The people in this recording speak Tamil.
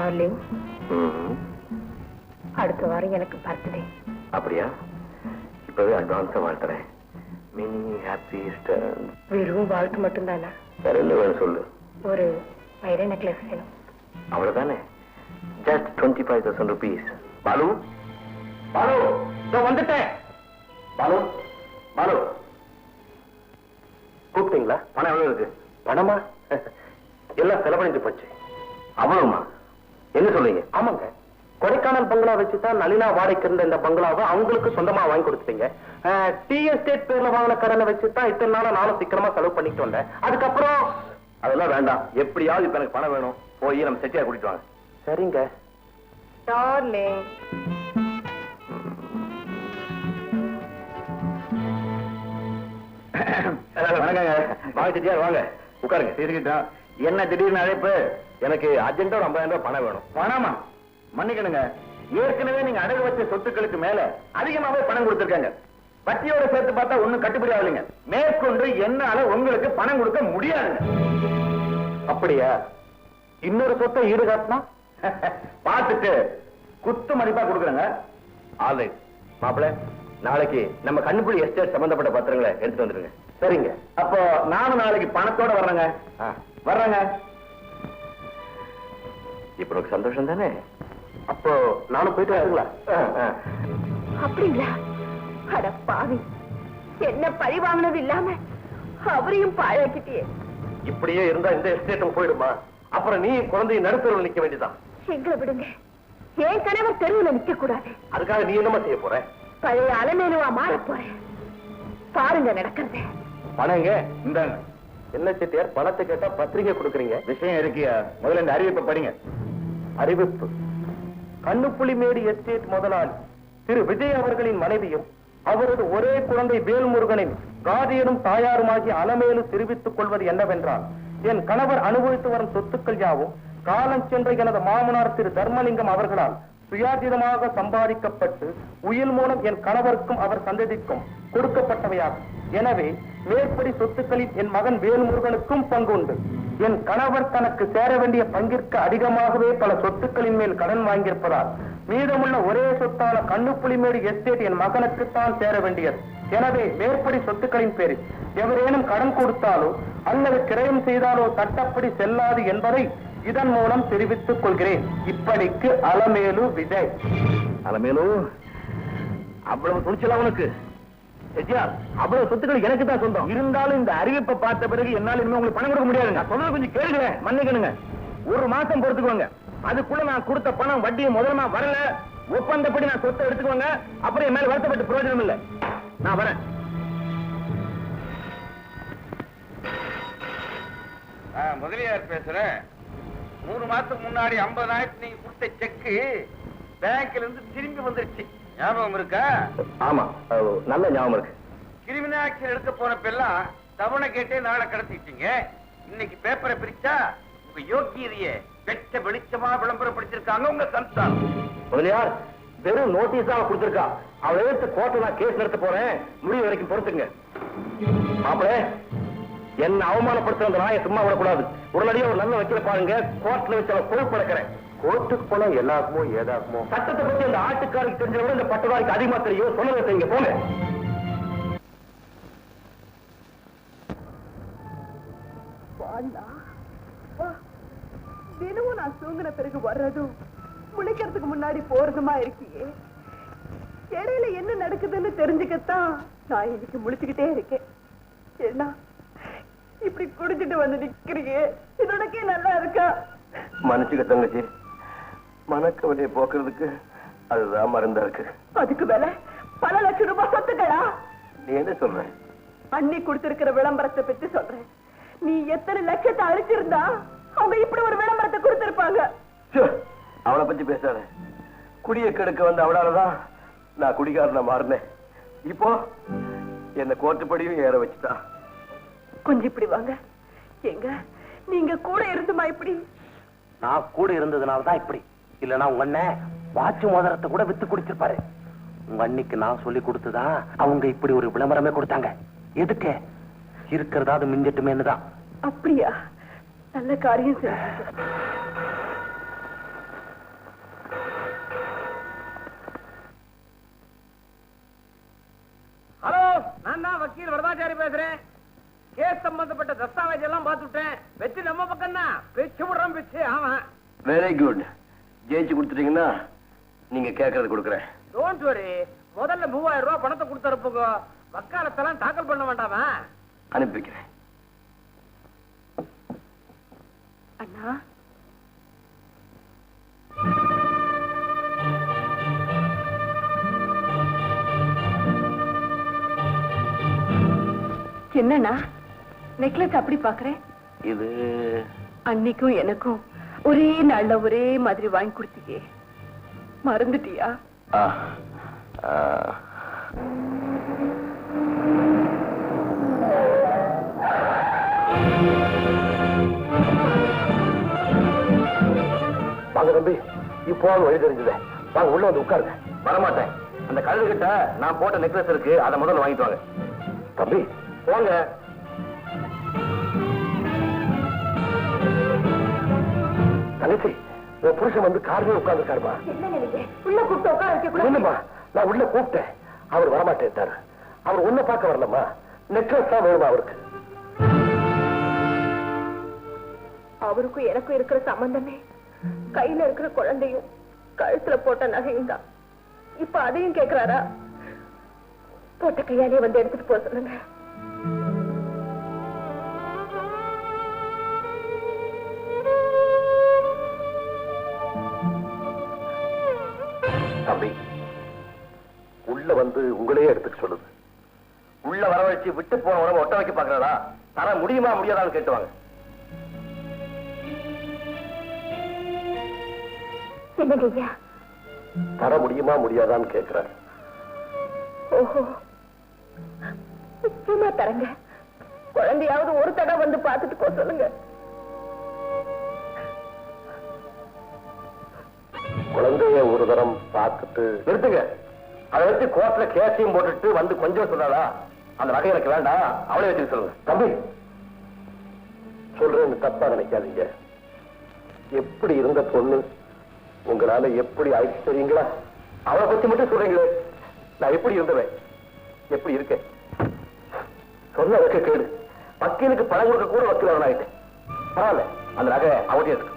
டார்லிங், அடுத்த வாரம் எனக்கு பர்த்டே. அப்படியா? இப்பவே அட்வான்ஸா வாழ்த்துறேன். Many happy returns. வெறும் வாழ்த்து மட்டும் தானே? வேற என்ன வேணும் சொல்லு. ஒரு வைர நெக்லஸ் வேணும். அவ்வளவுதானே? Just 25,000 rupees. பாலு, பாலு, வந்துட்டேன். பாலு, பாலு, கூப்பிட்டீங்களா? பணம் எவ்வளவு இருக்கு? பணமா? எல்லாம் செலவழிஞ்சு போச்சு. அவ்வளவுமா? என்ன சொல்றீங்க? ஆமாங்க, கொடைக்கானல் பங்களா வச்சுதான் நளினா வாடகைக்கு இருந்த இந்த பங்களாவை அவங்களுக்கு சொந்தமா வாங்கி கொடுத்துட்டீங்க. டி எஸ்டேட் பேர்ல வாங்கின கடனை வச்சுதான் இத்தனை நாளா நானும் சீக்கிரமா செலவு பண்ணிட்டு வந்தேன். அதுக்கப்புறம் அதெல்லாம் வேண்டாம். எப்படியாவது இப்ப எனக்கு பணம் வேணும். போய் நம்ம செட்டியா கூட்டிட்டு வாங்க. சரிங்க டார்லிங். வணக்கங்க. வாங்க செட்டியார், வாங்க உட்காருங்க. இருக்கட்டும். என்ன திடீர்னு அழைப்பு? எனக்கு அர்ஜென்ட்டா ஒரு 50,000 ரூபாய் பணம் வேணும். பணமா? மன்னிக்கணுங்க, ஏற்கனவே நீங்க அடகு வச்ச சொத்துக்களுக்கு மேல அதிகமாவே பணம் கொடுத்திருக்காங்க. வட்டியோட சேர்த்து பார்த்தா ஒண்ணும் கட்டுப்படி ஆகலைங்க. மேற்கொண்டு என்னால உங்களுக்கு பணம் கொடுக்க முடியாதுங்க. அப்படியா? இன்னொரு சொத்தை ஈடுகாட்டினா பார்த்துட்டு குத்து மதிப்பா கொடுக்குறேங்க. ஆல்ரைட் மாப்பிள்ள, நாளைக்கு நம்ம கண்ணுப்புள்ளி எஸ்டேட் சம்பந்தப்பட்ட பத்திரங்களை எடுத்துட்டு வந்துருங்க. சரிங்க. அப்போ நானும் நாளைக்கு பணத்தோட வர்றேங்க. வர்றேங்க. இப்ப உனக்கு சந்தோஷம் தானே? அப்போ நானும் போயிட்டு வரீங்களா? அப்படிங்களா? அட பாவி, என்ன பழி வாங்கினது இல்லாம அவரையும் பாழாக்கிட்டியே. இப்படியே இருந்தா இந்த எஸ்டேட்டும் போயிடுமா? அப்புறம் நீ குழந்தைய நடுத்தருவில் நிக்க வேண்டியதான். எங்களை விடுங்க, என் கணவர் தெருவில் நிக்க கூடாது. அதுக்காக நீ என்னமா செய்ய போற? பழைய அலமேலுவா மாற போறேன். பாருங்க நடக்கிறது. பணங்க இந்தாங்க. என்ன செட்டியார், பணத்தை கேட்டா பத்திரிகை கொடுக்குறீங்க? விஷயம் இருக்கியா? முதல்ல இந்த அறிவிப்பை படிங்க. அறிவிப்பு. கண்ணுப்புலிமேடு எஸ்டேட் முதலாளி திரு விஜய் அவர்களின் மனைவியும் அவரது ஒரே குழந்தை வேல்முருகனின் காதியனும் தாயாருமாகிய அலமேலு தெரிவித்துக் கொள்வது என்னவென்றால், என் கணவர் அனுபவித்து வரும் சொத்துக்கள் யாவும் காலம் சென்ற எனது மாமனார் திரு தர்மலிங்கம் அவர்களால் சுயாதீனமாக சம்பாதிக்கப்பட்டு உயில் மூலம் என் கணவருக்கும் அவர் சந்ததிக்கும் கொடுக்கப்பட்டவையாகும். எனவே மேற்படி சொத்துக்களில் என் மகன் வேல்முருகனுக்கும் பங்குண்டு. என் கணவர் தனக்கு சேர வேண்டிய பங்கிற்கு அதிகமாகவே பல சொத்துக்களின் மேல் கடன் வாங்கியிருப்பதால் மீதமுள்ள ஒரே சொத்தான கண்ணுப்புலிமேடு எஸ்டேட் என் மகனுக்குத்தான் சேர வேண்டியது. எனவே மேற்படி சொத்துக்களின் பேரில் எவரேனும் கடன் கொடுத்தாலோ அல்லது கிரயம் செய்தாலோ சட்டப்படி செல்லாது என்பதை இதன் மூலம் தெரிவித்துக் கொள்கிறேன். இப்படிக்கு அலமேலு விஜய். அலமேலு, அவ்வளவு துணிச்சலா உனக்கு? அவ்வளவு சொத்துக்கள் எனக்கு தான் சொந்தம். இருந்தாலும் இந்த அறிவிப்பை பார்த்த பிறகு என்னால இனிமே உங்களுக்கு பணம் கொடுக்க முடியாது. நான் சொல்றது கொஞ்சம் கேளுங்க, மன்னிக்கணுங்க. ஒரு மாசம் பொறுத்துக்குவாங்க. அதுக்குள்ள நான் கொடுத்த பணம் வட்டியும் முதலமா வரல, ஒப்பந்தப்படி நான் சொத்தை எடுத்துக்குவாங்க. அப்புறம் என் மேல வருத்தப்பட்டு பிரயோஜனம் இல்லை. நான் வரேன். முதலியார் பேசுறேன். 3 மாசத்துக்கு முன்னாடி 50,000 நீங்க கொடுத்த செக்கு பேங்க்ல இருந்து திரும்பி வந்துருச்சு. ஞாபகம் இருக்கா? ஆமா, நல்ல ஞாபகம் இருக்கு. கிரிமினல் ஆக்ஷன் எடுக்க போனப்ப எல்லாம் தவணை கேட்டே நாளை கடத்திட்டீங்க. இன்னைக்கு பேப்பரை பிரிச்சா உங்க யோக்கியதைய வெட்ட வெளிச்சமா விளம்பரப்படுத்திருக்காங்க உங்க சம்சாரம். முதலியார் வெறும் நோட்டீஸா கொடுத்திருக்கா. அவளை எடுத்து கோர்ட்ல நான் கேஸ் நடத்த போறேன். முடிவு வரைக்கும் பொறுத்துங்க. மாப்பிள, என்ன அவமானப்படுத்துறது நான் சும்மா விடக்கூடாது. உடனடியாக ஒரு நல்ல வக்கீல பாருங்க. கோர்ட்ல வச்சு அவளை பொறுப்படைக்கிறேன். கோர்ட்டுக்கு போனா எல்லாருக்குமோ ஏதாக்குமோ. சட்டத்தை பத்தி அந்த ஆட்டுக்காரிக்கு தெரிஞ்ச விட இந்த பட்டதாரிக்கு அதிகமா தெரியும். சொன்னதை செய்யுங்க, போங்க. தினமும் நான் தூங்கின பிறகு வர்றதும் முழிக்கிறதுக்கு முன்னாடி போறதுமா இருக்கியே. இடையில என்ன நடக்குதுன்னு தெரிஞ்சுக்கத்தான் நான் இன்னைக்கு முழிச்சுக்கிட்டே இருக்கேன். என்ன இப்படி குடிச்சிட்டு வந்து நிக்கிறீங்க? இதோடக்கே நல்லா இருக்கா? மன்னிச்சுக்க தங்கச்சி, மனக்கவலையை போக்குறதுக்கு அதுதான் மருந்தா இருக்கு. அதுக்கு மேல பல லட்சம் ரூபாய் சொத்துக்களா? நீ என்ன சொல்ற? அண்ணி கொடுத்திருக்கிற விளம்பரத்தை பத்தி சொல்றேன். நீ எத்தனை லட்சத்தை அழிச்சிருந்தா அவங்க இப்படி ஒரு விளம்பரத்தை கொடுத்திருப்பாங்க. அவளை பத்தி பேசாத. குடிய கெடுக்க வந்த அவளாலதான் நான் குடிகாரனா மாறினேன். இப்போ என்ன கோர்ட்டுப்படியும் ஏற வச்சுட்டா. கொஞ்சம் இப்படி வாங்க. எங்க நீங்க கூட இருந்துமா இப்படி? நான் கூட இருந்ததுனாலதான் இப்படி. இல்லன்னா உங்க அண்ணன் வாட்சி மோதிரத்தை கூட வித்து குடிச்சிருப்பாரு. உங்க அண்ணிக்கு நான் சொல்லி கொடுத்துதான் அவங்க இப்படி ஒரு விளம்பரமே கொடுத்தாங்க. எதுக்கு? இருக்கிறதாவது மிஞ்சட்டுமேனுதான். அப்படியா? நல்ல காரியம் செஞ்சீங்க. பரமாச்சாரி பேசுறேன். கேஸ் சம்பந்தப்பட்ட தஸ்தாவேஜ் எல்லாம் பார்த்துட்டேன். வெற்றி நம்ம பக்கம் தான். பிச்சு விடுறோம் பிச்சு. ஆமா, வெரி குட். ஜெயிச்சு கொடுத்துட்டீங்கன்னா நீங்க கேட்கறது கொடுக்குறேன். Don't worry. முதல்ல 3000 ரூபாய் பணத்தை கொடுத்தறப்புங்க. வக்காலத்தெல்லாம் தாக்கல் பண்ண வேண்டாமா? அனுப்பி வைக்கிறேன். அண்ணா, என்னண்ணா நெக்லஸ் அப்படி பாக்குறேன்? இது அன்னைக்கும் எனக்கும் ஒரே நாள்ல ஒரே மாதிரி வாங்கி கொடுத்தீங்க, மறந்துட்டியா? வாங்க தம்பி, இப்போ வழி தெரிஞ்சது. வாங்க உள்ள வந்து உட்காருங்க. வரமாட்டேன். அந்த கழுது கிட்ட நான் போட்ட நெக்லஸ் இருக்கு, அதை முதல்ல வாங்கிட்டு வாங்க. தம்பி போங்க. தங்கச்சி, உன் புருஷன் வந்து கார்ல உட்கார்ந்துருக்காருமா. உள்ள கூப்பிட்டு உட்கார வைக்க இல்லம்மா, நான் உள்ள கூப்பிட்டேன். அவர் வரமாட்டேன்ட்டாரு. அவர் உன்னை பார்க்க வரலம்மா, நெக்லஸ் தான் வேணுமா அவருக்கு. அவருக்கும் எனக்கும் இருக்கிற சம்பந்தமே கையில இருக்கிற குழந்தையும் கழுத்துல போட்ட நகையும் தான். இப்ப அதையும் கேக்குறாரா? போட்ட கையாலே வந்து எடுத்துட்டு போக சொல்லுங்க. தம்பி, உள்ள வந்து உங்களையே எடுத்துக்க சொல்லுது. உள்ள வரவழைச்சு விட்டு போன உடம்பு ஒட்ட வைக்க பாக்குறதா? தர முடியுமா முடியாதான்னு கேட்டுவாங்க. என்னங்க ஐயா? தர முடியுமா முடியாதான்னு கேட்கிறார். ஓஹோ, சும்மா தரங்க. குழந்தையாவது ஒரு தடவை வந்து பார்த்துட்டு போ சொல்லுங்க. குழந்தைய ஒரு தரம் பார்த்துட்டு நிறுத்துங்க. அதை வச்சு கோர்ட்ல கேஸையும் போட்டுட்டு வந்து கொஞ்சம் சொன்னாலா? அந்த நகை எனக்கு வேண்டாம், அவளே வச்சு சொல்லுங்க. தம்பி சொல்றேன்னு தப்பா நினைக்காதீங்க. எப்படி இருந்த பொண்ணு உங்களால எப்படி ஆயிடுச்சு தெரியுங்களா? அவளை பத்தி மட்டும் சொல்றீங்களே, நான் எப்படி இருந்தவன், எப்படி இருக்கேன் சொன்ன வைக்க கேடு. வக்கீலுக்கு பணம் கொடுக்க கூட வக்கீல் ஆயிட்டேன். பரவாயில்ல, அந்த நகை அவதே இருக்கு.